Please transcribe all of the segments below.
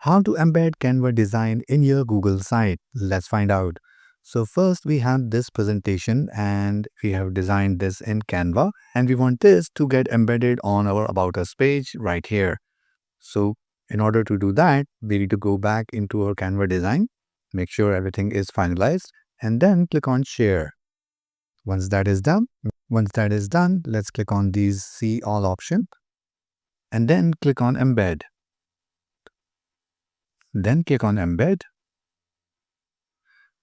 How to embed Canva design in your Google site? Let's find out. So first we have this presentation and we have designed this in Canva and we want this to get embedded on our About Us page right here. So in order to do that, we need to go back into our Canva design, make sure everything is finalized and then click on share. Once that is done, let's click on these see all option and then click on embed. Then click on embed.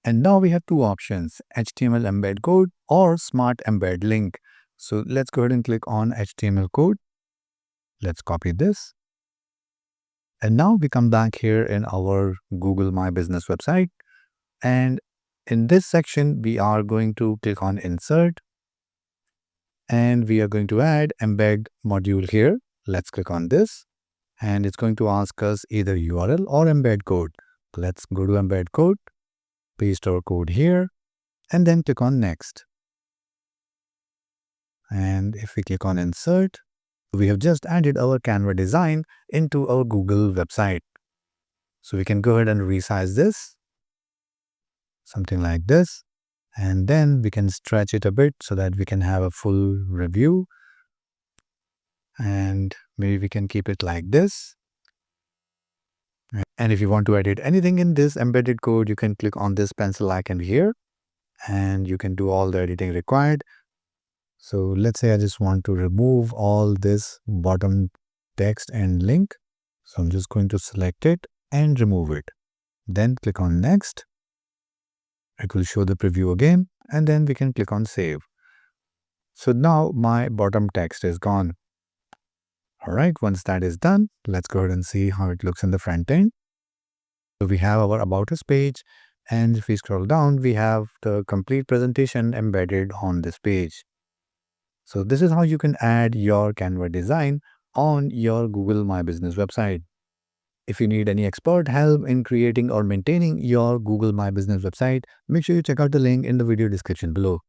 And now we have two options, HTML embed code or smart embed link. So let's go ahead and click on HTML code. Let's copy this. And now we come back here in our Google My Business website. And in this section, we are going to click on insert. And we are going to add embed module here. Let's click on this. And it's going to ask us either URL or embed code. Let's go to embed code, paste our code here, and then click on next. And if we click on insert, we have just added our Canva design into our Google website. So we can go ahead and resize this, something like this. And then we can stretch it a bit so that we can have a full review. And maybe we can keep it like this. And if you want to edit anything in this embedded code, you can click on this pencil icon here and you can do all the editing required. So let's say I just want to remove all this bottom text and link. So I'm just going to select it and remove it. Then click on next. It will show the preview again and then we can click on save. So now my bottom text is gone. All right, once that is done, let's go ahead and see how it looks in the front end. So we have our About Us page, and if we scroll down, we have the complete presentation embedded on this page. So this is how you can add your Canva design on your Google My Business website. If you need any expert help in creating or maintaining your Google My Business website, make sure you check out the link in the video description below.